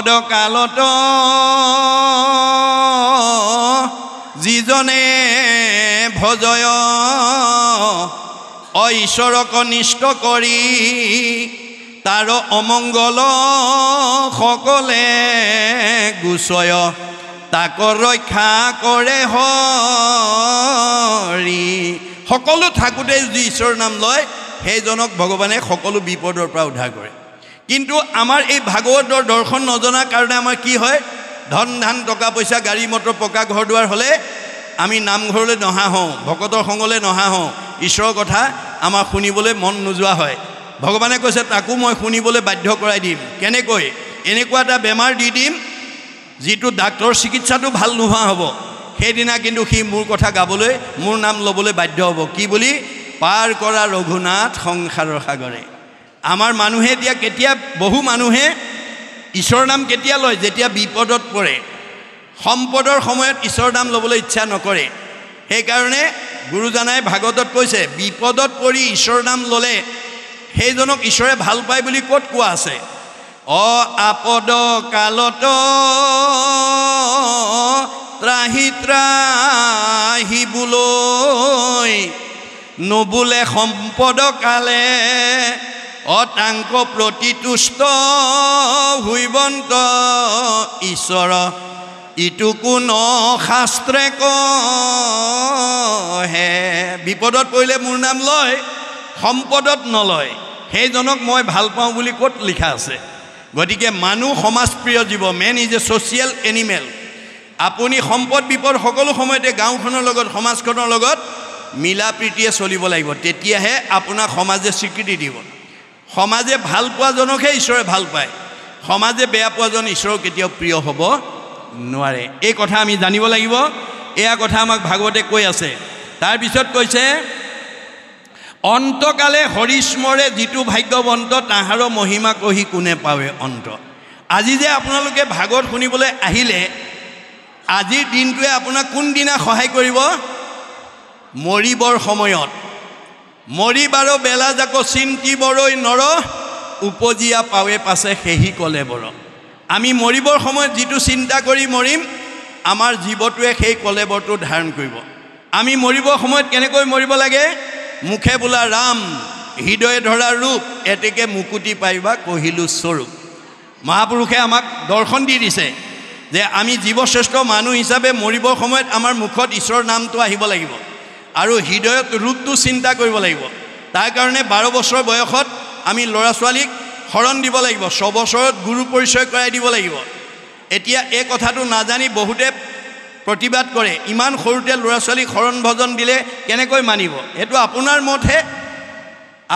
আপদকালত যিজনে ভজয় ঈশ্বৰক নিষ্ঠ কৰি তাৰ অমংগল সকলে গুচয় তাক ৰক্ষা কৰে হৰি সকলো থাকোঁতে যি ঈশ্বৰৰ নাম লয় সেইজনক ভগৱানে সকলো বিপদৰ পৰা উদ্ধাৰ কৰে কিন্তু আমাৰ এই ভাগৱতৰ দৰ্শন নজনাৰ কাৰণে আমাৰ কি হয় ধন ধান টকা পইচা গাড়ী মটৰ পকা ঘৰ দুৱাৰ হ'লে আমি নামঘৰলৈ নহা হওঁ ভকতৰ সংগলৈ নহা হওঁ ঈশ্বৰৰ কথা আমাৰ শুনিবলৈ মন নোযোৱা হয় ভগৱানে কৈছে তাকো মই শুনিবলৈ বাধ্য কৰাই দিম কেনেকৈ এনেকুৱা এটা বেমাৰ দি দিম যিটো ডাক্তৰ চিকিৎসাটো ভাল নোহোৱা হ'ব সেইদিনা কিন্তু সি মোৰ কথা গাবলৈ মোৰ নাম ল'বলৈ বাধ্য হ'ব কি বুলি পাৰ কৰা ৰঘুনাথ সংসাৰৰ সাগৰে আমাৰ মানুহে এতিয়া কেতিয়া বহু মানুহে ঈশ্বৰৰ নাম কেতিয়া লয় যেতিয়া বিপদত পৰে সম্পদৰ সময়ত ঈশ্বৰৰ নাম ল'বলৈ ইচ্ছা নকৰে সেইকাৰণে গুৰুজনাই ভাগৱতত কৈছে বিপদত পৰি ঈশ্বৰৰ নাম ল'লে সেইজনক ঈশ্বৰে ভাল পায় বুলি ক'ত কোৱা আছে আপদ কালত ত্ৰাহি ত্ৰাহি বোলৈ নবোলে সম্পদ কালে অতাংক প্ৰতিতুষ্ট হৈবন্ত ঈশ্বৰ ইটো কোন শাস্ত্ৰে কহে বিপদত পৰিলে মোৰ নাম লয় সম্পদত নলয় সেইজনক মই ভাল পাওঁ বুলি ক'ত লিখা আছে গতিকে মানুহ সমাজপ্ৰিয় জীৱ man is a social animal আপুনি সম্পদ বিপদ সকলো সময়তে গাঁওখনৰ লগত সমাজখনৰ লগত মিলা প্ৰীতিয়ে চলিব লাগিব তেতিয়াহে আপোনাক সমাজে স্বীকৃতি দিব সমাজে ভাল পোৱাজনকহে ঈশ্বৰে ভাল পায় সমাজে বেয়া পোৱাজন ঈশ্বৰৰ কেতিয়াও প্ৰিয় হ'ব নোৱাৰে এই কথা আমি জানিব লাগিব এয়া কথা আমাক ভাগৱতে কৈ আছে তাৰপিছত কৈছে অন্তকালে হৰিস্মৰে যিটো ভাগ্যৱন্ত তাহাৰ মহিমা কহি কোনে পাৱে অন্ত আজি যে আপোনালোকে ভাগৱত শুনিবলৈ আহিলে আজিৰ দিনটোৱে আপোনাক কোনদিনা সহায় কৰিব মৰিবৰ সময়ত মৰিবাৰ বেলা যাক চিন্তিবৰৈ নৰ উপজিয়া পাৱে পাছে সেহি কলে বৰ আমি মৰিবৰ সময়ত যিটো চিন্তা কৰি মৰিম আমাৰ জীৱটোৱে সেই কলেবৰটো ধাৰণ কৰিব আমি মৰিবৰ সময়ত কেনেকৈ মৰিব লাগে মুখে বোলা ৰাম হৃদয়ে ধৰা ৰূপ এতেকে মুকুতি পাইবা কহিলো স্বৰূপ মহাপুৰুষে আমাক দৰ্শন দি দিছে যে আমি জীৱশ্ৰেষ্ঠ মানুহ হিচাপে মৰিবৰ সময়ত আমাৰ মুখত ঈশ্বৰৰ নামটো আহিব লাগিব আৰু হৃদয়ত ৰূপটো চিন্তা কৰিব লাগিব তাৰ কাৰণে 12 বছৰ বয়সত আমি ল'ৰা ছোৱালীক শৰণ দিব লাগিব 6 বছৰত গুৰু পৰিচয় কৰাই দিব লাগিব এতিয়া এই কথাটো নাজানি বহুতে প্ৰতিবাদ কৰে ইমান সৰুতে ল'ৰা ছোৱালীক শৰণ ভজন দিলে কেনেকৈ মানিব এইটো আপোনাৰ মতহে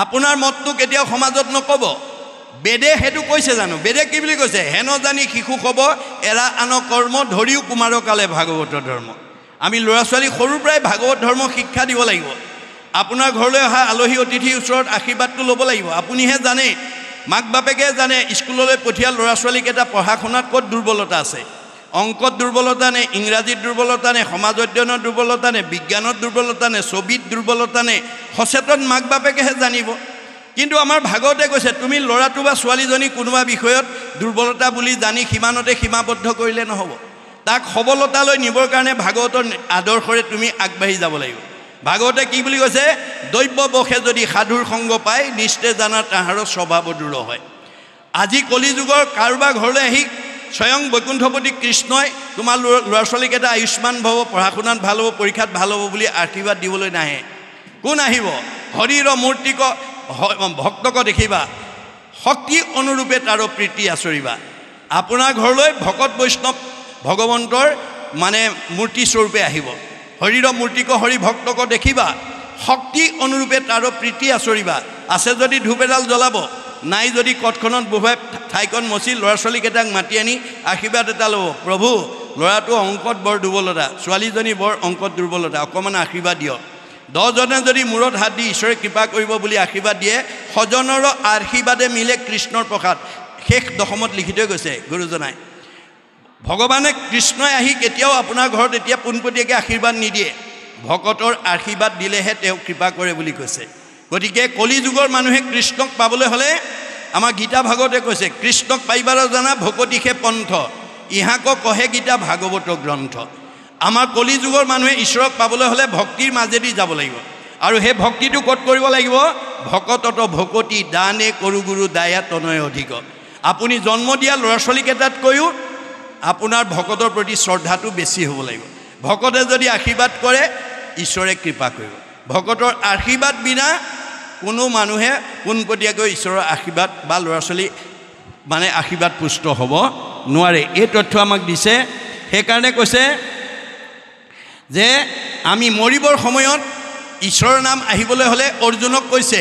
আপোনাৰ মতটো কেতিয়াও সমাজত নক'ব বেদে সেইটো কৈছে জানো বেদে কি বুলি কৈছে হেন জানি শিশু ক'ব এৰা আন কৰ্ম ধৰিও কুমাৰৰ কালে ভাগৱত ধৰ্ম আমি ল'ৰা ছোৱালীক সৰুৰ পৰাই ভাগৱত ধৰ্ম শিক্ষা দিব লাগিব আপোনাৰ ঘৰলৈ অহা আলহী অতিথিৰ ওচৰত আশীৰ্বাদটো ল'ব লাগিব আপুনিহে জানে মাক বাপেকে জানে স্কুললৈ পঠিয়া ল'ৰা ছোৱালীকেইটা পঢ়া শুনাত ক'ত দুৰ্বলতা আছে অংকত দুৰ্বলতা নে ইংৰাজীত দুৰ্বলতা নে সমাজ অধ্যয়নত দুৰ্বলতা নে বিজ্ঞানত দুৰ্বলতা নে ছবিত দুৰ্বলতা নে সচেতন মাক বাপেকেহে জানিব কিন্তু আমাৰ ভাগৱতে কৈছে তুমি ল'ৰাটো বা ছোৱালীজনী কোনোবা বিষয়ত দুৰ্বলতা বুলি জানি সীমানতে সীমাবদ্ধ কৰিলে নহ'ব তাক সবলতালৈ নিবৰ কাৰণে ভাগৱতৰ আদৰ্শৰে তুমি আগবাঢ়ি যাব লাগিব ভাগৱতে কি বুলি কৈছে দৈব্য বশে যদি সাধুৰ সংগ পায় নিশ্চয় জানা তাহাৰ স্বভাৱ দূৰ হয় আজি কলিযুগৰ কাৰোবাৰ ঘৰলৈ আহি স্বয়ং বৈকুণ্ঠপতি কৃষ্ণই তোমাৰ ল'ৰা ছোৱালীকেইটা আয়ুষ্মান ভৱ পঢ়া শুনাত ভাল হ'ব পৰীক্ষাত ভাল হ'ব বুলি আশীৰ্বাদ দিবলৈ নাহে কোন আহিব হৰিৰ মূৰ্তিক ভক্তক দেখিবা শক্তি অনুৰূপে তাৰ প্ৰীতি আচৰিবা আপোনাৰ ঘৰলৈ ভকত বৈষ্ণৱ ভগৱন্তৰ মানে মূৰ্তি স্বৰূপে আহিব হৰিৰ মূৰ্তিক হৰি ভক্তক দেখিবা শক্তি অনুৰূপে তাৰ প্ৰীতি আচৰিবা আছে যদি ধূপ এডাল জ্বলাব নাই যদি কঠখনত বহুৱাই ঠাইখন মচি ল'ৰা ছোৱালীকেইটাক মাতি আনি আশীৰ্বাদ এটা ল'ব প্ৰভু ল'ৰাটো অংকত বৰ দুৰ্বলতা ছোৱালীজনী বৰ অংকত দুৰ্বলতা অকণমান আশীৰ্বাদ দিয়ক 10 জনে যদি মূৰত হাত দি ঈশ্বৰে কৃপা কৰিব বুলি আশীৰ্বাদ দিয়ে সজনৰ আশীৰ্বাদে মিলে কৃষ্ণৰ প্ৰসাদ শেষ দশমত লিখি থৈ গৈছে গুৰুজনাই ভগৱানে কৃষ্ণই আহি কেতিয়াও আপোনাৰ ঘৰত এতিয়া পোনপটীয়াকৈ আশীৰ্বাদ নিদিয়ে ভকতৰ আশীৰ্বাদ দিলেহে তেওঁ কৃপা কৰে বুলি কৈছে গতিকে কলিযুগৰ মানুহে কৃষ্ণক পাবলৈ হ'লে আমাৰ গীতা ভাগৱতে কৈছে কৃষ্ণক পাইবাৰ জানা ভকতিহে পন্থ ইহাক কহে গীতা ভাগৱত গ্ৰন্থ। আমাৰ কলি যুগৰ মানুহে ঈশ্বৰক পাবলৈ হ'লে ভক্তিৰ মাজেদি যাব লাগিব আৰু সেই ভক্তিটো ক'ত কৰিব লাগিব? ভকতত ভকতি দানে কৰু গুৰু দায়া তনয় অধিক। আপুনি জন্ম দিয়া ল'ৰা ছোৱালীকেইটাতকৈও আপোনাৰ ভকতৰ প্ৰতি শ্ৰদ্ধাটো বেছি হ'ব লাগিব। ভকতে যদি আশীৰ্বাদ কৰে ঈশ্বৰে কৃপা কৰিব। ভকতৰ আশীৰ্বাদ বিনা কোনো মানুহে পোনপটীয়াকৈ ঈশ্বৰৰ আশীৰ্বাদ বা ল'ৰা ছোৱালী মানে আশীৰ্বাদ পুষ্ট হ'ব নোৱাৰে। এই তথ্য আমাক দিছে। সেইকাৰণে কৈছে যে আমি মৰিবৰ সময়ত ঈশ্বৰৰ নাম আহিবলৈ হ'লে অৰ্জুনক কৈছে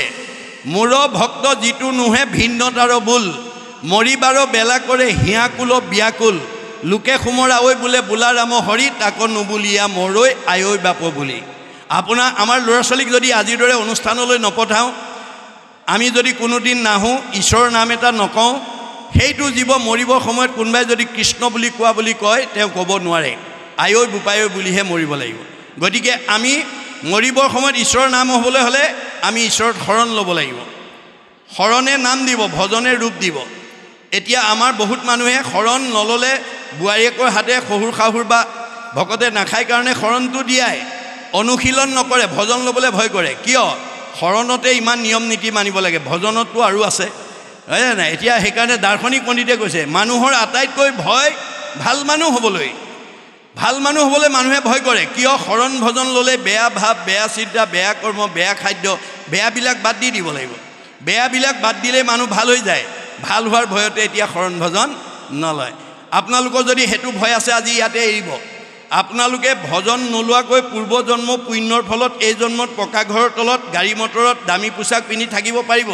মোৰ ভক্ত যিটো নোহে ভিন্নতাৰ বোল মৰিবাৰ বেলা কৰে হিয়াকুল ব্যাকুল লোকে সোমৰা ঐ বোলে বোলা ৰাম হৰি তাক নুবুলিয়া মৰৈ আয়ৈ বাপ বুলি। আমাৰ ল'ৰা ছোৱালীক যদি আজিৰ দৰে অনুষ্ঠানলৈ নপঠাওঁ, আমি যদি কোনোদিন নাহোঁ, ঈশ্বৰৰ নাম এটা নকওঁ, সেইটো জীৱ মৰিবৰ সময়ত কোনোবাই যদি কৃষ্ণ বুলি কোৱা বুলি কয় তেওঁ ক'ব নোৱাৰে, আয়ৈ বোপায়ৈ বুলিহে মৰিব লাগিব। গতিকে আমি মৰিবৰ সময়ত ঈশ্বৰৰ নাম হ'বলৈ হ'লে আমি ঈশ্বৰৰ শৰণ ল'ব লাগিব। শৰণে নাম দিব, ভজনে ৰূপ দিব। এতিয়া আমাৰ বহুত মানুহে শৰণ নল'লে বোৱাৰীয়েকৰ হাতে শহুৰ শাহুৰ বা ভকতে নাখায় কাৰণে শৰণটো দিয়াই অনুশীলন নকৰে, ভজন ল'বলৈ ভয় কৰে। কিয়? শৰণতে ইমান নিয়ম নীতি মানিব লাগে, ভজনততো আৰু আছে, হয় নাই? এতিয়া সেইকাৰণে দাৰ্শনিক পণ্ডিতে কৈছে মানুহৰ আটাইতকৈ ভয় ভাল মানুহ হ'বলৈ। ভাল মানুহ হ'বলৈ মানুহে ভয় কৰে। কিয়? শৰণ ভজন ল'লে বেয়া ভাৱ, বেয়া চিন্তা, বেয়া কৰ্ম, বেয়া খাদ্য, বেয়াবিলাক বাদ দি দিব লাগিব। বেয়াবিলাক বাদ দিলে মানুহ ভাল হৈ যায়। ভাল হোৱাৰ ভয়তে এতিয়া শৰণ ভজন নলয়। আপোনালোকৰ যদি সেইটো ভয় আছে আজি ইয়াতে এৰিব। আপোনালোকে ভজন নোলোৱাকৈ পূৰ্বজন্ম পুণ্যৰ ফলত এই জন্মত পকা ঘৰৰ তলত গাড়ী মটৰত দামী পোছাক পিন্ধি থাকিব পাৰিব,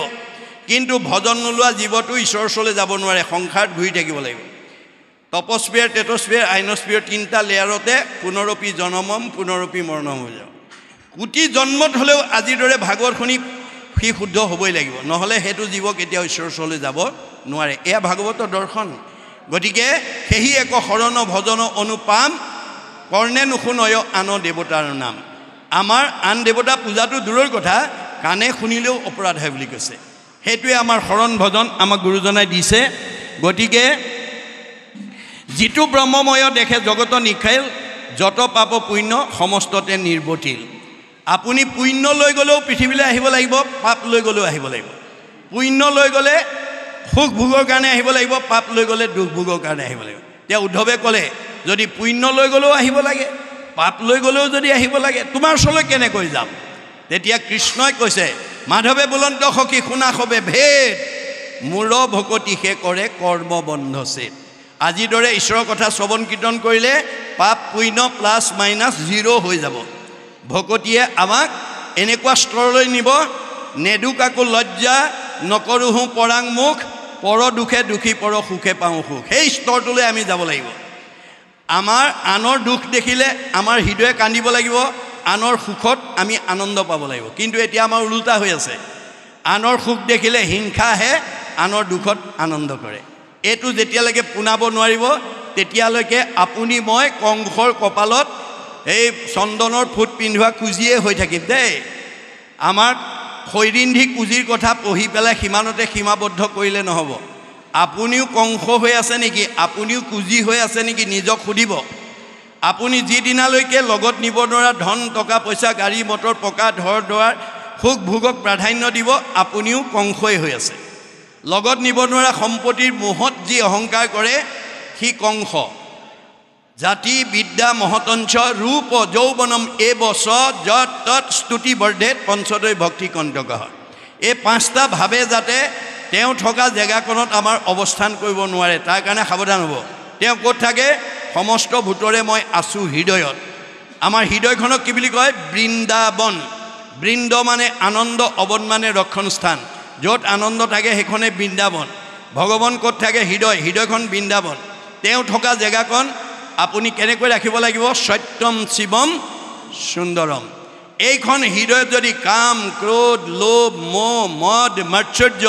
কিন্তু ভজন নোলোৱা জীৱটো ঈশ্বৰৰ ওচৰলৈ যাব নোৱাৰে, সংসাৰত ঘূৰি থাকিব লাগিব। তপস্ফিয়াৰ, টেটস্ফিয়াৰ, আইনস্ফিয়াৰ তিনিটা লেয়াৰতে পুনৰপি জনমম পুনৰপি মৰণম হৈ যাব। কোটি জন্মত হ'লেও আজিৰ দৰে ভাগৱত শুনি সি শুদ্ধ হ'বই লাগিব, নহ'লে সেইটো জীৱ কেতিয়াও ঈশ্বৰৰ ওচৰলৈ যাব নোৱাৰে। এয়া ভাগৱতৰ দৰ্শন। গতিকে সেহি এক শৰণ ভজন অনুপাম কৰ্ণে নুশুনয় আন দেৱতাৰ নাম। আমাৰ আন দেৱতা পূজাটো দূৰৰ কথা, কাণে শুনিলেও অপৰাধ হয় বুলি কৈছে। সেইটোৱে আমাৰ শৰণ ভজন আমাক গুৰুজনাই দিছে। গতিকে যিটো ব্ৰহ্মময় দেখে জগত নিখিল যত পাপ পুণ্য সমস্ততে নিৰ্বতিল। আপুনি পুণ্য লৈ গ'লেও পৃথিৱীলৈ আহিব লাগিব, পাপ লৈ গ'লেও আহিব লাগিব। পুণ্য লৈ গ'লে সুখ ভোগৰ কাৰণে আহিব লাগিব, পাপ লৈ গ'লে দুখ ভোগৰ কাৰণে আহিব লাগিব। এতিয়া উদ্ধৱে ক'লে যদি পুণ্য লৈ গ'লেও আহিব লাগে, পাপ লৈ গ'লেও যদি আহিব লাগে, তোমাৰ ওচৰলৈ কেনেকৈ যাম? তেতিয়া কৃষ্ণই কৈছে মাধৱে বুলন্ত সখী শুনা সবে ভেদ মূৰ ভকতি সে কৰে কৰ্ম বন্ধ ছেদ। আজিৰ দৰে ঈশ্বৰৰ কথা শ্ৰৱণ কীৰ্তন কৰিলে পাপ পুণ্য প্লাছ মাইনাছ 0 হৈ যাব। ভকতিয়ে আমাক এনেকুৱা স্তৰলৈ নিব, নেদু কাকো লজ্জা নকৰোঁ পৰাং মুখ পৰ দুখে দুখী পৰ সুখে পাওঁ সুখ। সেই স্তৰটোলৈ আমি যাব লাগিব। আমাৰ আনৰ দুখ দেখিলে আমাৰ হৃদয়ে কান্দিব লাগিব, আনৰ সুখত আমি আনন্দ পাব লাগিব। কিন্তু এতিয়া আমাৰ ওলোটা হৈ আছে, আনৰ সুখ দেখিলে হিংসা আহে, আনৰ দুখত আনন্দ কৰে। এইটো যেতিয়ালৈকে পোনাব নোৱাৰিব তেতিয়ালৈকে আপুনি মই কংসৰ কপালত এই চন্দনৰ ফুট পিন্ধোৱা কুজিয়ে হৈ থাকিম দেই। আমাক শৈৰিন্ধি কুজিৰ কথা পঢ়ি পেলাই সিমানতে সীমাবদ্ধ কৰিলে নহ'ব। আপুনিও কংস হৈ আছে নেকি? আপুনিও কুজি হৈ আছে নেকি? নিজক সুধিব। আপুনি যিদিনালৈকে লগত নিব নোৱাৰা ধন টকা পইচা গাড়ী মটৰ পকা ঘৰ দুৱাৰ সুখ ভোগক প্ৰাধান্য দিব, আপুনিও কংসই হৈ আছে। লগত নিব নোৱাৰা সম্পত্তিৰ মোহত যি অহংকাৰ কৰে সি কংস। জাতি বিদ্যা মহতঞ্চ ৰূপ যৌৱনম এ বছ যত তৎ স্তুতি বৰ্ধেত পঞ্চদৈ ভক্তি কণ্টক। এই 5টা ভাৱে যাতে তেওঁ থকা জেগাকণত আমাৰ অৱস্থান কৰিব নোৱাৰে, তাৰ কাৰণে সাৱধান হ'ব। তেওঁ ক'ত থাকে? সমস্ত ভূতৰে মই আছোঁ হৃদয়ত। আমাৰ হৃদয়খনক কি বুলি কয়? বৃন্দাবন। বৃন্দ মানে আনন্দ, অবন মানে ৰক্ষণ স্থান। য'ত আনন্দ থাকে সেইখনে বৃন্দাবন। ভগৱান ক'ত থাকে? হৃদয়। হৃদয়খন বৃন্দাবন। তেওঁ থকা জেগাকণ আপুনি কেনেকৈ ৰাখিব লাগিব? সত্যম শিৱম সুন্দৰম। এইখন হৃদয়ত যদি কাম ক্ৰোধ লোভ মোহ মদ মাৎসৰ্য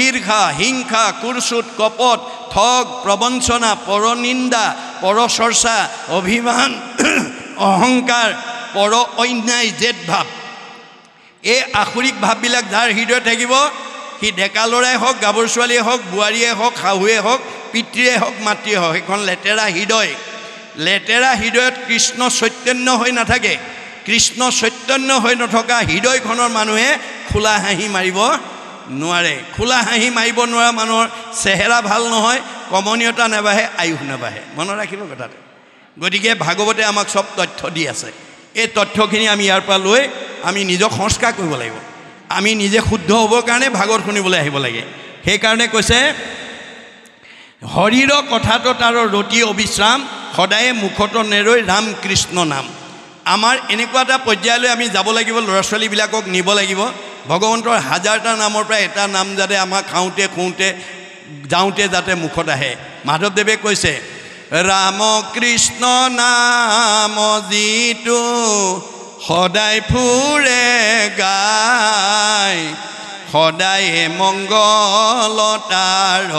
ঈৰ্ষা হিংসা কুৰচুট কপট ঠগ প্ৰবঞ্চনা পৰনিন্দা পৰচৰ্চা অভিমান অহংকাৰ পৰ অন্যায় জেদ ভাৱ, এই আসুৰিক ভাৱবিলাক যাৰ হৃদয়ত থাকিব সি ডেকা ল'ৰাই হওক, গাভৰু ছোৱালীয়ে হওক, বোৱাৰীয়ে হওক, শাহুৱে হওক, পিতৃয়ে হওক, মাতৃয়ে হওক, সেইখন লেতেৰা হৃদয়। লেতেৰা হৃদয়ত কৃষ্ণ চৈতন্য হৈ নাথাকে। কৃষ্ণ চৈতন্য হৈ নথকা হৃদয়খনৰ মানুহে খোলা হাঁহি মাৰিব নোৱাৰে। খোলা হাঁহি মাৰিব নোৱাৰা মানুহৰ চেহেৰা ভাল নহয়, কমনীয়তা নাবাঢ়ে, আয়ুস নাবাঢ়ে। মনত ৰাখিব কথাটো। গতিকে ভাগৱতে আমাক চব তথ্য দি আছে। এই তথ্যখিনি আমি ইয়াৰ পৰা লৈ আমি নিজক সংস্কাৰ কৰিব লাগিব। আমি নিজে শুদ্ধ হ'বৰ কাৰণে ভাগৱত শুনিবলৈ আহিব লাগে। সেইকাৰণে কৈছে হৰিৰ কথাটো তাৰ ৰতি অবিশ্ৰাম, সদায়ে মুখত নেৰৈ ৰাম কৃষ্ণ নাম। আমাৰ এনেকুৱা এটা পৰ্যায়লৈ আমি যাব লাগিব, ল'ৰা ছোৱালীবিলাকক নিব লাগিব। ভগৱন্তৰ হাজাৰটা নামৰ পৰা এটা নাম যাতে আমাৰ খাওঁতে খুওঁতে যাওঁতে যাতে মুখত আহে। মাধৱদেৱে কৈছে ৰাম কৃষ্ণ নাম যিটো সদায় ফুৰে গাই, সদায় মংগল তাৰ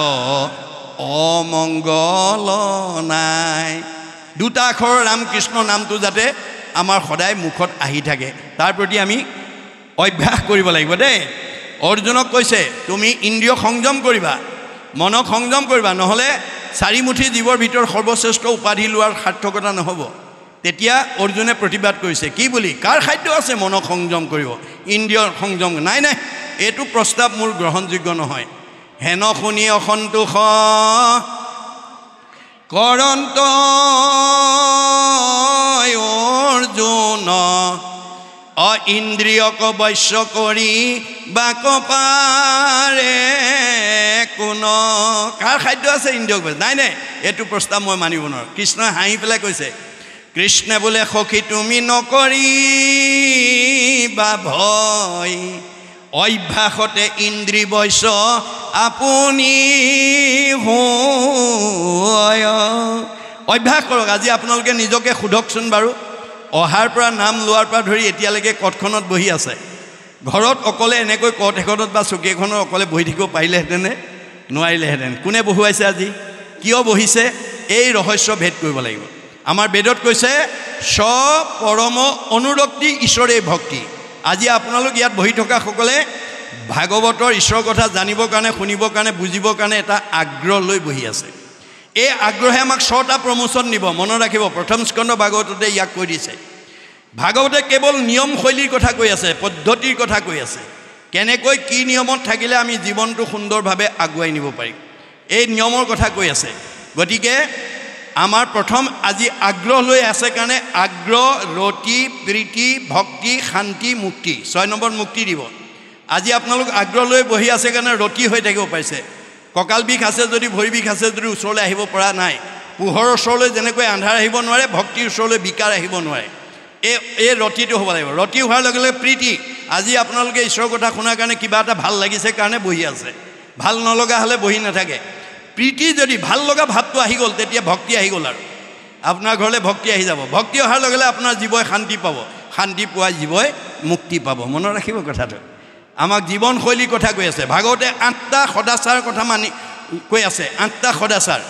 অমংগল নাই। দুটা আখৰ ৰামকৃষ্ণ নামটো যাতে আমাৰ সদায় মুখত আহি থাকে, তাৰ প্ৰতি আমি অভ্যাস কৰিব লাগিব দেই। অৰ্জুনক কৈছে তুমি ইন্দ্ৰিয় সংযম কৰিবা, মনক সংযম কৰিবা, নহ'লে চাৰিমুঠি জীৱৰ ভিতৰত সৰ্বশ্ৰেষ্ঠ উপাধি লোৱাৰ সাৰ্থকতা নহ'ব। তেতিয়া অৰ্জুনে প্ৰতিবাদ কৰিছে, কি বুলি? কাৰ খাদ্য আছে মনক সংযম কৰিব, ইন্দ্ৰিয় সংযম? নাই নাই, এইটো প্ৰস্তাৱ মোৰ গ্ৰহণযোগ্য নহয়। হেন শুনি অসন্তোষ কৰন্ত অৰ্জুন, ইন্দ্ৰিয়ক বশ্য কৰি বাক পাৰে কোন। কাৰ খাদ্য আছে ইন্দ্ৰিয়ক? নাই নাই, এইটো প্ৰস্তাৱ মই মানিব নোৱাৰোঁ। কৃষ্ণই হাঁহি পেলাই কৈছে, কৃষ্ণে বোলে সখী তুমি নকৰিবা ভয়, অভ্যাসতে ইন্দ্ৰিয় বশ্য আপুনি হয়। অভ্যাস কৰক। আজি আপোনালোকে নিজকে সোধকচোন বাৰু, অহাৰ পৰা নাম লোৱাৰ পৰা ধৰি এতিয়ালৈকে কঠখনত বহি আছে, ঘৰত অকলে এনেকৈ কঠ এখনত বা চকী এখনত অকলে বহি থাকিব পাৰিলেহেঁতেনে? নোৱাৰিলেহেঁতেন। কোনে বহুৱাইছে আজি? কিয় বহিছে? এই ৰহস্য ভেদ কৰিব লাগিব। আমাৰ বেদত কৈছে স্বপৰম অনুৰক্তি ঈশ্বৰে ভক্তি। আজি আপোনালোক ইয়াত বহি থকাসকলে ভাগৱতৰ ঈশ্বৰৰ কথা জানিবৰ কাৰণে, শুনিবৰ কাৰণে, বুজিবৰ কাৰণে এটা আগ্ৰহ লৈ বহি আছে। এই আগ্ৰহে আমাক 6টা প্ৰমোচন দিব। মনত ৰাখিব, প্ৰথম স্কন্ধ ভাগৱততে ইয়াক কৈ দিছে। ভাগৱতে কেৱল নিয়ম শৈলীৰ কথা কৈ আছে, পদ্ধতিৰ কথা কৈ আছে, কেনেকৈ কি নিয়মত থাকিলে আমি জীৱনটো সুন্দৰভাৱে আগুৱাই নিব পাৰিম, এই নিয়মৰ কথা কৈ আছে। গতিকে আমাৰ প্ৰথম আজি আগ্ৰহ লৈ আছে কাৰণে আগ্ৰহ, ৰতি, প্ৰীতি, ভক্তি, শান্তি, মুক্তি, 6 নম্বৰ মুক্তি দিব। আজি আপোনালোক আগ্ৰহ লৈ বহি আছে কাৰণে ৰতি হৈ থাকিব পাৰিছে। কঁকাল বিষ আছে যদি, ভৰি বিষ আছে যদি ওচৰলৈ আহিব পৰা নাই। পোহৰৰ ওচৰলৈ যেনেকৈ আন্ধাৰ আহিব নোৱাৰে, ভক্তিৰ ওচৰলৈ বিকাৰ আহিব নোৱাৰে। এই ৰতিটো হ'ব লাগিব। ৰতি হোৱাৰ লগে লগে প্ৰীতি। আজি আপোনালোকে ঈশ্বৰৰ কথা শুনাৰ কাৰণে কিবা এটা ভাল লাগিছে কাৰণে বহি আছে, ভাল নলগা হ'লে বহি নাথাকে। প্ৰীতি যদি ভাল লগা ভাৱটো আহি গ'ল, তেতিয়া ভক্তি আহি গ'ল আৰু আপোনাৰ ঘৰলৈ ভক্তি আহি যাব। ভক্তি অহাৰ লগে লগে আপোনাৰ জীৱই শান্তি পাব, শান্তি পোৱা জীৱই মুক্তি পাব। মনত ৰাখিব কথাটো। আমাক জীৱনশৈলীৰ কথা কৈ আছে। ভাগৱতে 8টা সদাচাৰ কথা কৈ আছে। 8টা সদাচাৰ।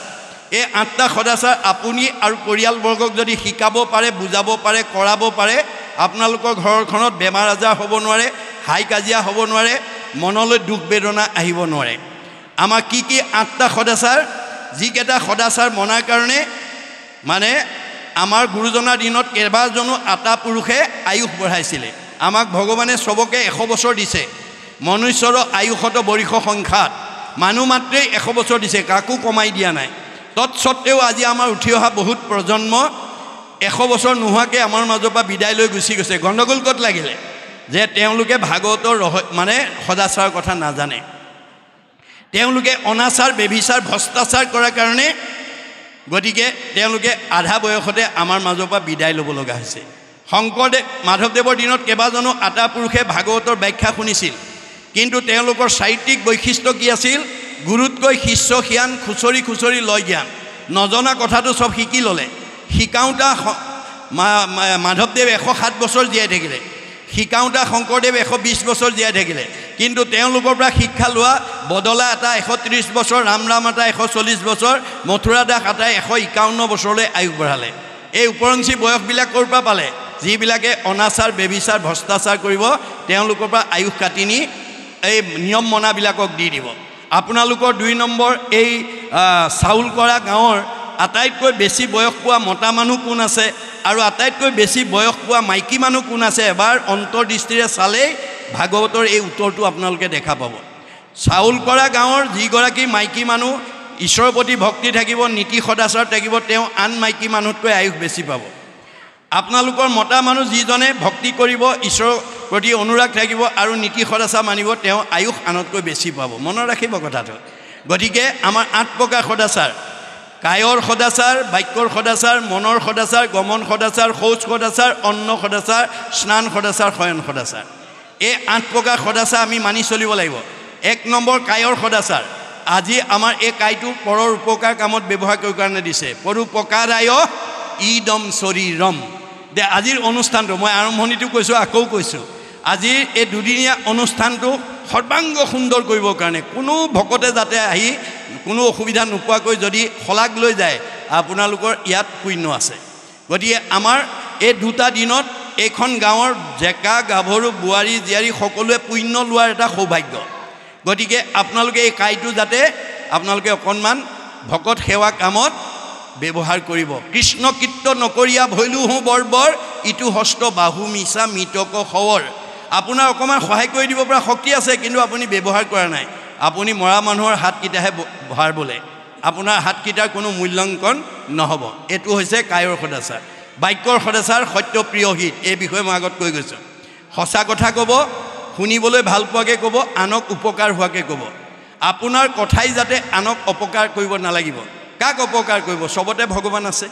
এই 8টা সদাচাৰ আপুনি আৰু পৰিয়ালবৰ্গক যদি শিকাব পাৰে, বুজাব পাৰে, কৰাব পাৰে, আপোনালোকৰ ঘৰখনত বেমাৰ আজাৰ হ'ব নোৱাৰে, হাই কাজিয়া হ'ব নোৱাৰে, মনলৈ দুখ বেদনা আহিব নোৱাৰে। আমাৰ কি 8টা সদাচাৰ? যিকেইটা সদাচাৰ মনাৰ কাৰণে মানে আমাৰ গুৰুজনাৰ দিনত কেইবাজনো আটা পুৰুষে আয়ুস বঢ়াইছিলে। আমাক ভগৱানে চবকে 100 বছৰ দিছে। মনুষ্যৰ আয়ুসত বৰিষ সংখ্যাত মানুহ মাত্ৰেই 100 বছৰ দিছে, কাকো কমাই দিয়া নাই। তৎসত্ত্বেও আজি আমাৰ উঠি অহা বহুত প্ৰজন্ম 100 বছৰ নোহোৱাকৈ আমাৰ মাজৰ পৰা বিদায় লৈ গুচি গৈছে। গণ্ডগোল ক'ত লাগিলে? যে তেওঁলোকে ভাগৱতৰ মানে সদাচাৰৰ কথা নাজানে। তেওঁলোকে অনাচাৰ, বেভিচাৰ, ভ্ৰষ্টাচাৰ কৰাৰ কাৰণে গতিকে তেওঁলোকে আধা বয়সতে আমাৰ মাজৰ পৰা বিদায় ল'ব লগা হৈছে। শংকৰদেৱ, মাধৱদেৱৰ দিনত কেইবাজনো আটা পুৰুষে ভাগৱতৰ ব্যাখ্যা শুনিছিল, কিন্তু তেওঁলোকৰ চাৰিত্ৰিক বৈশিষ্ট্য কি আছিল? গুৰুতকৈ শিষ্য জ্ঞান, খুচৰি খুচৰি লয় জ্ঞান। নজনা কথাটো চব শিকি ল'লে। শিকাওঁতা মাধৱদেৱ 107 বছৰ জীয়াই থাকিলে, শিকাওঁতা শংকৰদেৱ 120 বছৰ জীয়াই থাকিলে, কিন্তু তেওঁলোকৰ পৰা শিক্ষা লোৱা বদলা এটা 130 বছৰ, ৰাম এটা 140 বছৰ, মথুৰা দাস এটাই 151 বছৰলৈ আয়ুস বঢ়ালে। এই উপৰঞ্চি বয়সবিলাক ক'ৰ পৰা পালে? যিবিলাকে অনাচাৰ, বেবিচাৰ, ভ্ৰষ্টাচাৰ কৰিব, তেওঁলোকৰ পৰা আয়ুস কাটি নি এই নিয়ম মনাবিলাকক দি দিব। আপোনালোকৰ 2 নম্বৰ এই চাউল কৰা গাঁৱৰ আটাইতকৈ বেছি বয়স পোৱা মতা মানুহ কোন আছে আৰু আটাইতকৈ বেছি বয়স পোৱা মাইকী মানুহ কোন আছে, এবাৰ অন্তৰ্দৃষ্টিৰে চালেই ভাগৱতৰ এই উত্তৰটো আপোনালোকে দেখা পাব। চাউল কৰা গাঁৱৰ যিগৰাকী মাইকী মানুহ ঈশ্বৰৰ প্ৰতি ভক্তি থাকিব, নীতি সদাচাৰ থাকিব, তেওঁ আন মাইকী মানুহতকৈ আয়ুস বেছি পাব। আপোনালোকৰ মতা মানুহ যিজনে ভক্তি কৰিব, ঈশ্বৰৰ প্ৰতি অনুৰাগ থাকিব আৰু নীতি সদাচাৰ মানিব, তেওঁ আয়ুস আনতকৈ বেছি পাব। মনত ৰাখিব কথাটো। গতিকে আমাৰ 8 প্ৰকাৰ সদাচাৰ: কায়ৰ সদাচাৰ, বাক্যৰ সদাচাৰ, মনৰ সদাচাৰ, গমন সদাচাৰ, শৌচ সদাচাৰ, অন্ন সদাচাৰ, স্নান সদাচাৰ, শয়ন সদাচাৰ। এই 8 প্ৰকাৰ সদাচাৰ আমি মানি চলিব লাগিব। 1 নম্বৰ কায়ৰ সদাচাৰ। আজি আমাৰ এই কাইটো পৰৰ উপকাৰ কামত ব্যৱহাৰ কৰিব কাৰণে দিছে। পৰোপকাৰায় ইদম শৰীৰম। দে আজিৰ অনুষ্ঠানটো মই আৰম্ভণিটো কৈছোঁ, আকৌ কৈছোঁ, আজিৰ এই দুদিনীয়া অনুষ্ঠানটো সৰ্বাংগ সুন্দৰ কৰিবৰ কাৰণে কোনো ভকতে যাতে আহি কোনো অসুবিধা নোপোৱাকৈ যদি শলাগ লৈ যায়, আপোনালোকৰ ইয়াত পুণ্য আছে। গতিকে আমাৰ এই 2টা দিনত এইখন গাঁৱৰ ডেকা গাভৰু বোৱাৰী জীয়াৰী সকলোৱে পুণ্য লোৱাৰ এটা সৌভাগ্য। গতিকে আপোনালোকে এই কাইটো যাতে আপোনালোকে অকণমান ভকত সেৱা কামত ব্যৱহাৰ কৰিব। কৃষ্ণ কীৰ্ত নকৰিয়া ভৈলুহো বৰ্বৰ, ইটো হস্ত বাহু মিছা মৃতক সৱৰ। আপোনাৰ অকণমান সহায় কৰি দিব পৰা শক্তি আছে, কিন্তু আপুনি ব্যৱহাৰ কৰা নাই। আপুনি মৰা মানুহৰ হাতকেইটাহে ভাৰ বোলে, আপোনাৰ হাতকেইটাৰ কোনো মূল্যাংকন নহ'ব। এইটো হৈছে কায়ৰ সদাচাৰ। বাক্যৰ সদাচাৰ, সত্যপ্ৰিয় হিত। এই বিষয়ে মই আগত কৈ গৈছোঁ। সঁচা কথা ক'ব, শুনিবলৈ ভাল পোৱাকৈ ক'ব, আনক উপকাৰ হোৱাকৈ ক'ব। আপোনাৰ কথাই যাতে আনক অপকাৰ কৰিব নালাগিব। কাক অপকাৰ কৰিব? চবতে ভগৱান আছে,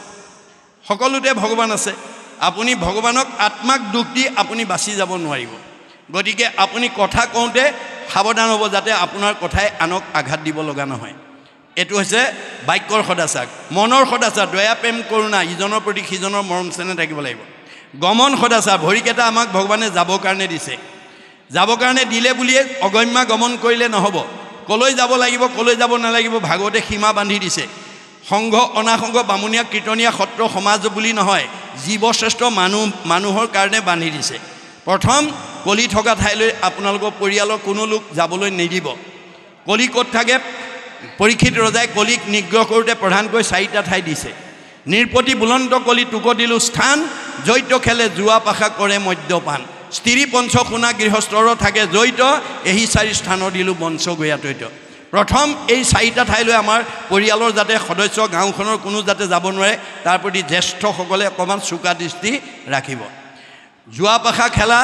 সকলোতে ভগৱান আছে। আপুনি ভগৱানক আত্মাক দুখ দি আপুনি বাচি যাব নোৱাৰিব। গতিকে আপুনি কথা কওঁতে সাৱধান হ'ব যাতে আপোনাৰ কথাই আনক আঘাত দিব লগা নহয়। এইটো হৈছে বাক্যৰ সদাচাৰ। মনৰ সদাচাৰ, দয়া প্ৰেম কৰোণা, ইজনৰ প্ৰতি সিজনৰ মৰম চেনেহ থাকিব লাগিব। গমন সদাচাৰ, ভৰিকেইটা আমাক ভগৱানে যাবৰ কাৰণে দিছে। যাবৰ কাৰণে দিলে বুলিয়ে অগম্যা গমন কৰিলে নহ'ব। ক'লৈ যাব লাগিব, ক'লৈ যাব নালাগিব ভাগৱতে সীমা বান্ধি দিছে। সংঘ অনাসংঘ বামুণীয়া কীৰ্তনীয়া সত্ৰ সমাজ বুলি নহয়, জীৱশ্ৰেষ্ঠ মানুহৰ কাৰণে বান্ধি দিছে। প্ৰথম, কলি থকা ঠাইলৈ আপোনালোকৰ পৰিয়ালৰ কোনো লোক যাবলৈ নিদিব। কলি ক'ত থাকে? পৰীক্ষিত ৰজাই কলিক নিগ্ৰহ কৰোঁতে প্ৰধানকৈ 4টা ঠাই দিছে। নিৰপতি বুলন্ত কলি তোক দিলো স্থান, জৈত খেলে জুৱা পাশা কৰে মদ্যপান। স্ত্ৰী পঞ্চসোণা গৃহস্থৰ থাকে জৈত, এই 4 স্থানৰ দিলোঁ বংশ গয়াতৈত। প্ৰথম এই 4টা ঠাইলৈ আমাৰ পৰিয়ালৰ যাতে সদস্য গাঁওখনৰ কোনো যাতে যাব নোৱাৰে, তাৰ প্ৰতি জ্যেষ্ঠসকলে অকণমান চোকা দৃষ্টি ৰাখিব। জুৱা পাশা খেলা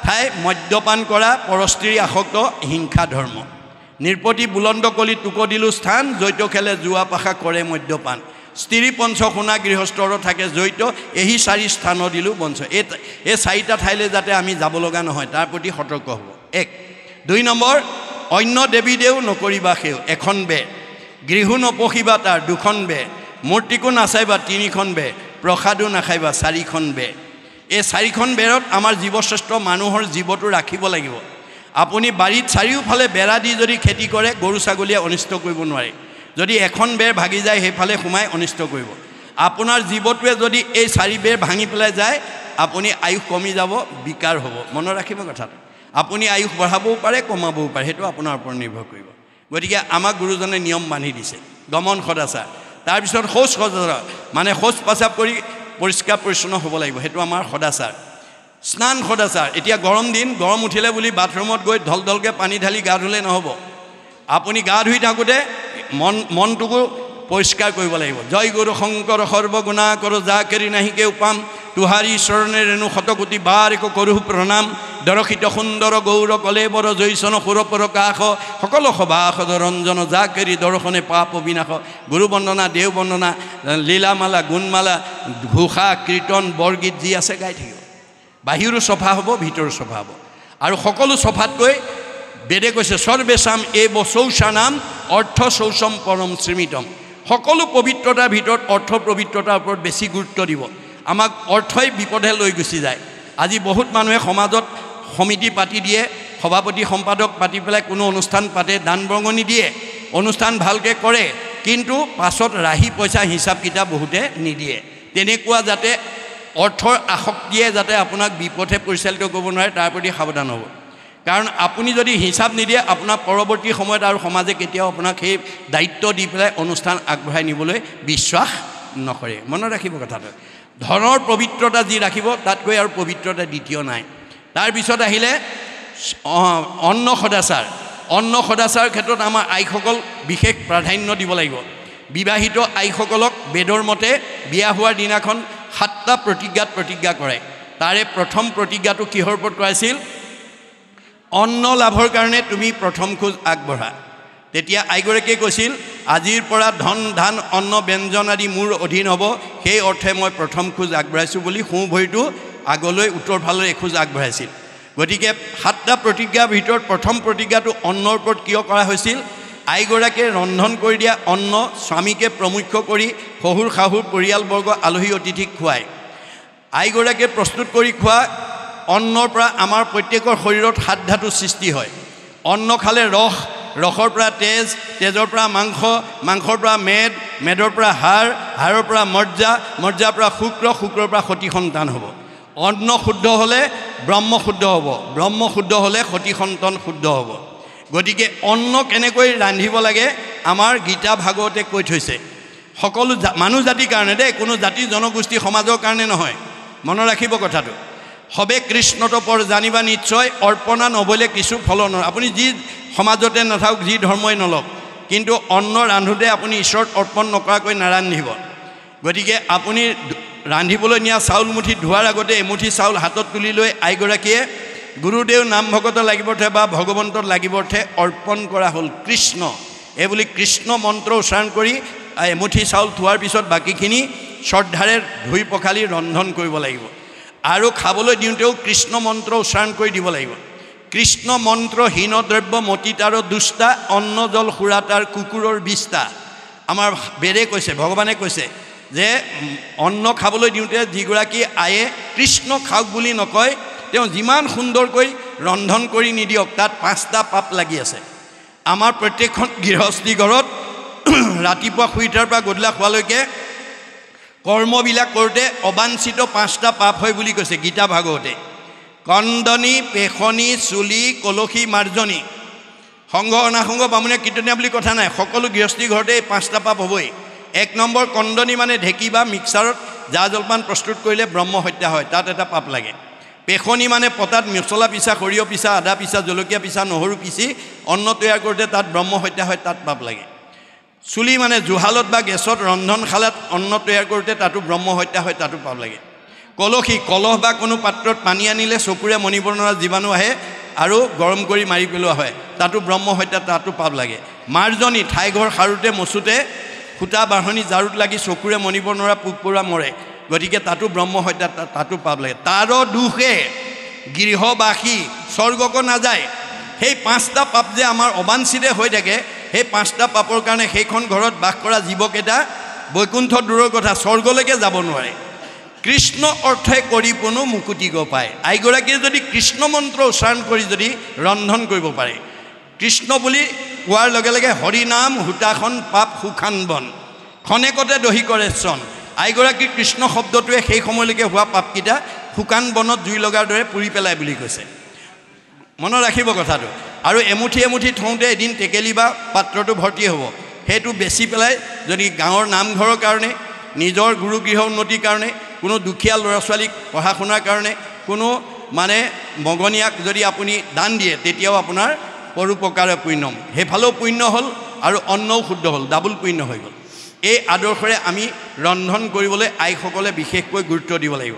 ঠাই, মদ্যপান কৰা, পৰস্ত্ৰী আসক্ত, হিংসা ধৰ্ম। নিৰপতি বুলন্দ কলি তোক দিলোঁ স্থান, জৈত খেলে জুৱা পাশা কৰে মদ্যপান। স্ত্ৰী পঞ্চসোণা গৃহস্থৰ থাকে জৈত, এই 4 স্থানৰ দিলোঁ বংশ। এই 4টা ঠাইলৈ যাতে আমি যাব লগা নহয়, তাৰ প্ৰতি সতৰ্ক হ'ব। 1। 2 নম্বৰ, অন্য দেৱী দেও নকৰিবা সেও, 1খন বেৰ। গৃহো নপঢ়িবা তাৰ, 2খন বেৰ। মূৰ্তিকো নাচাইবা, 3খন বেৰ। প্ৰসাদো নাখাইবা, 4খন বেৰ। এই 4খন বেৰত আমাৰ জীৱশ্ৰেষ্ঠ মানুহৰ জীৱটো ৰাখিব লাগিব। আপুনি বাৰীত চাৰিওফালে বেৰা দি যদি খেতি কৰে, গৰু ছাগলীয়ে অনিষ্ট কৰিব নোৱাৰে। যদি এখন বেৰ ভাগি যায়, সেইফালে সোমাই অনিষ্ট কৰিব। আপোনাৰ জীৱটোৱে যদি এই 4 বেৰ ভাঙি পেলাই যায়, আপুনি আয়ুস কমি যাব, বিকাৰ হ'ব। মনত ৰাখিব কথাটো। আপুনি আয়ুস বঢ়াবও পাৰে, কমাবও পাৰে, সেইটো আপোনাৰ ওপৰত নিৰ্ভৰ কৰিব। গতিকে আমাক গুৰুজনে নিয়ম বান্ধি দিছে। গমন সদাচাৰ। তাৰপিছত শৌচ সদাচাৰ, মানে শৌচ প্ৰস্ৰাৱ কৰি পৰিষ্কাৰ পৰিচ্ছন্ন হ'ব লাগিব, সেইটো আমাৰ সদাচাৰ। স্নান সদাচাৰ। এতিয়া গৰম দিন, গৰম উঠিলে বুলি বাথৰুমত গৈ ঢলঢলকৈ পানী ঢালি গা ধুলে নহ'ব। আপুনি গা ধুই থাকোঁতে মনটোকো পৰিষ্কাৰ কৰিব লাগিব। জয় গুৰু শংকৰ সৰ্বগুণা কৰ যা কেৰি নাহিকে উপাম, তুহাৰী চৰণে ৰেণু শতকোটি বাৰ একো কৰোঁ প্ৰণাম। দৰশিত সুন্দৰ গৌৰ কলেবৰ জৈচন সুৰপৰ কাষ, সকলো সভাসদ ৰঞ্জন যা কেৰি দৰ্শনে পাপ বিনাশ। গুৰু বন্দনা, দেও বন্দনা, লীলামালা, গুণমালা, ঘোষা, কীৰ্তন, বৰগীত যি আছে গাই থাকিব। বাহিৰো চফা হ'ব, ভিতৰো চফা হ'ব। আৰু সকলো চফাতকৈ বেদে কৈছে সৰ্বেশাম এব শৌচানাম অৰ্থ শৌচম পৰম শ্ৰীমিতম। সকলো পবিত্ৰতাৰ ভিতৰত অৰ্থ পবিত্ৰতাৰ ওপৰত বেছি গুৰুত্ব দিব। আমাক অৰ্থই বিপদে লৈ গুচি যায়। আজি বহুত মানুহে সমাজত সমিতি পাতি দিয়ে, সভাপতি সম্পাদক পাতি পেলাই কোনো অনুষ্ঠান পাতে, দান বৰঙণি দিয়ে, অনুষ্ঠান ভালকৈ কৰে, কিন্তু পাছত ৰাহি পইচা হিচাপ কিতাপ বহুতে নিদিয়ে। তেনেকুৱা যাতে অৰ্থৰ আসক্তিয়ে যাতে আপোনাক বিপথে পৰিচালিত কৰিব নোৱাৰে, তাৰ প্ৰতি সাৱধান হ'ব। কাৰণ আপুনি যদি হিচাপ নিদিয়ে আপোনাৰ পৰৱৰ্তী সময়ত আৰু সমাজে কেতিয়াও আপোনাক সেই দায়িত্ব দি পেলাই অনুষ্ঠান আগবঢ়াই নিবলৈ বিশ্বাস নকৰে মনত ৰাখিব কথাটো ধনৰ পবিত্ৰতা যি ৰাখিব তাতকৈ আৰু পবিত্ৰতা দ্বিতীয় নাই তাৰপিছত আহিলে অন্ন সদাচাৰ ক্ষেত্ৰত আমাৰ আইসকল বিশেষ প্ৰাধান্য দিব লাগিব বিবাহিত আইসকলক বেদৰ মতে বিয়া হোৱাৰ দিনাখন 7টা প্ৰতিজ্ঞা কৰে তাৰে প্ৰথম প্ৰতিজ্ঞাটো কিহৰ ওপৰত কৰাইছিল অন্ন লাভৰ কাৰণে তুমি প্ৰথম খোজ আগবঢ়া তেতিয়া আইগৰাকীয়ে কৈছিল আজিৰ পৰা ধন ধান অন্ন ব্যঞ্জন আদি মোৰ অধীন হ'ব সেই অৰ্থে মই প্ৰথম খোজ আগবঢ়াইছোঁ বুলি সোঁ ভৰিটো আগলৈ উত্তৰ ফালে এখোজ আগবঢ়াইছিল গতিকে 7টা প্ৰতিজ্ঞাৰ ভিতৰত প্ৰথম প্ৰতিজ্ঞাটো অন্নৰ ওপৰত কিয় কৰা হৈছিল আইগৰাকীয়ে ৰন্ধন কৰি দিয়া অন্ন স্বামীকে প্ৰমুখ্য কৰি শহুৰ শাহুৰ পৰিয়ালবৰ্গ আলহী অতিথিক খুৱায় আইগৰাকীয়ে প্ৰস্তুত কৰি খোৱা অন্নৰ পৰা আমাৰ প্ৰত্যেকৰ শৰীৰত 7 ধাতু সৃষ্টি হয় অন্ন খালে ৰসৰ পৰা তেজৰ পৰা মাংসৰ পৰা মেদৰ পৰা হাড়ৰ পৰা মজ্জাৰ পৰা শুক্ৰৰ পৰা সতি সন্তান হ'ব অন্ন শুদ্ধ হ'লে ব্ৰহ্ম শুদ্ধ হ'লে সতি সন্তান শুদ্ধ হ'ব গতিকে অন্ন কেনেকৈ ৰান্ধিব লাগে আমাৰ গীতা ভাগৱতে কৈ থৈছে সকলো মানুহ জাতিৰ কাৰণে দেই কোনো জাতি জনগোষ্ঠী সমাজৰ কাৰণে নহয় মনত ৰাখিব কথাটো সবে কৃষ্ণত পৰ জানিবা নিশ্চয় অৰ্পণা নবলে কিছু ফল নহয় আপুনি যি সমাজতে নাথাকক যি ধৰ্মই নলওক কিন্তু অন্ন ৰান্ধোতে আপুনি ঈশ্বৰত অৰ্পণ নকৰাকৈ নাৰান্ধিব গতিকে আপুনি ৰান্ধিবলৈ নিয়া চাউল মুঠি ধোৱাৰ আগতে এমুঠি চাউল হাতত তুলি লৈ আইগৰাকীয়ে গুৰুদেৱ নাম ভকত লাগিবৰ্থে বা ভগৱন্তত লাগিবৰ্থে অৰ্পণ কৰা হ'ল কৃষ্ণ এই বুলি কৃষ্ণ মন্ত্ৰ উচ্চাৰণ কৰি এমুঠি চাউল থোৱাৰ পিছত বাকীখিনি শ্ৰদ্ধাৰে ধুই পখালি ৰন্ধন কৰিব লাগিব আৰু খাবলৈ দিওঁতেও কৃষ্ণ মন্ত্ৰ উচ্চাৰণ কৰি দিব লাগিব কৃষ্ণ মন্ত্ৰ হীন দ্ৰব্য মতিতাৰ দুষ্টা অন্ন জল সুৰাতাৰ কুকুৰৰ বিষ্টা আমাৰ বেদে কৈছে ভগৱানে কৈছে যে অন্ন খাবলৈ দিওঁতে যিগৰাকী আয়ে কৃষ্ণ খাওক বুলি নকয় তেওঁ যিমান সুন্দৰকৈ ৰন্ধন কৰি নিদিয়ক তাত 5টা পাপ লাগি আছে আমাৰ প্ৰত্যেকখন গৃহস্থী ঘৰত ৰাতিপুৱা শুই উঠাৰ পৰা গধূলা খোৱালৈকে কৰ্মবিলাক কৰোঁতে অবাঞ্ছিত 5টা পাপ হয় বুলি কৈছে গীতা ভাগৱতে কন্দনী পেখনি চুলি কলসী মাৰ্জনী সংঘ অনাসংঘ বামুণীয়া কীৰ্তনীয়া বুলি কথা নাই সকলো গৃহস্থী ঘৰতে এই 5টা পাপ হ'বই 1 নম্বৰ কন্দনী মানে ঢেঁকী বা মিক্সাৰত জা জলপান প্ৰস্তুত কৰিলে ব্ৰহ্ম হত্যা হয় তাত এটা পাপ লাগে পেখনি মানে পতাত মছলা পিছা সৰিয়হ পিছা আদা পিছা জলকীয়া পিছা নহৰু পিচি অন্ন তৈয়াৰ কৰোঁতে তাত ব্ৰহ্ম হত্যা হয় তাত পাপ লাগে চুলি মানে জুহালত বা গেছত ৰন্ধনশালাত অন্ন তৈয়াৰ কৰোঁতে তাতো ব্ৰহ্ম হত্যা হয় তাতো পাপ লাগে কলসী কলহ বা কোনো পাত্ৰত পানী আনিলে চকুৰে মনিব নোৱাৰা জীৱাণু আহে আৰু গৰম কৰি মাৰি পেলোৱা হয় তাতো ব্ৰহ্ম হত্যা তাতো পাপ লাগে মাৰ্জনী ঠাইঘৰ সাৰোঁতে মচোঁতে সূতা বাঢ়নি জাৰুত লাগি চকুৰে মনিব নোৱাৰা পোক পৰুৱা মৰে গতিকে তাতো ব্ৰহ্ম হত্যা তাতো পাপ লাগে তাৰ দুখে গৃহবাসী স্বৰ্গক নাযায় সেই 5টা পাপ যে আমাৰ অবাঞ্ছিতে হৈ থাকে সেই 5টা পাপৰ কাৰণে সেইখন ঘৰত বাস কৰা জীৱকেইটা বৈকুণ্ঠ দূৰৰ কথা স্বৰ্গলৈকে যাব নোৱাৰে কৃষ্ণ অৰ্থে কৰি কোনো মুকুতি গৈ পায় আইগৰাকীয়ে যদি কৃষ্ণ মন্ত্ৰ উচ্চাৰণ কৰি যদি ৰন্ধন কৰিব পাৰে কৃষ্ণ বুলি কোৱাৰ লগে লগে হৰি নাম হুতাখন পাপ সুখান বন খনেকতে দহি কৰে চন আইগৰাকী কৃষ্ণ শব্দটোৱে সেই সময়লৈকে হোৱা পাপকেইটা শুকান বনত জুই লগাৰ দৰে পুৰি পেলায় বুলি কৈছে মনত ৰাখিব কথাটো আৰু এমুঠি থওঁতে এদিন টেকেলি বা পাত্ৰটো ভৰ্তি হ'ব সেইটো বেছি পেলাই যদি গাঁৱৰ নামঘৰৰ কাৰণে নিজৰ গুৰু গৃহ উন্নতিৰ কাৰণে কোনো দুখীয়া ল'ৰা ছোৱালীক পঢ়া শুনাৰ কাৰণে কোনো মানে মগনীয়াক যদি আপুনি দান দিয়ে তেতিয়াও আপোনাৰ পৰোপকাৰে পুণ্যম সেইফালেও পুণ্য হ'ল আৰু অন্নও শুদ্ধ হ'ল ডাবল পুণ্য হৈ গ'ল এই আদৰ্শৰে আমি ৰন্ধন কৰিবলৈ আইসকলে বিশেষকৈ গুৰুত্ব দিব লাগিব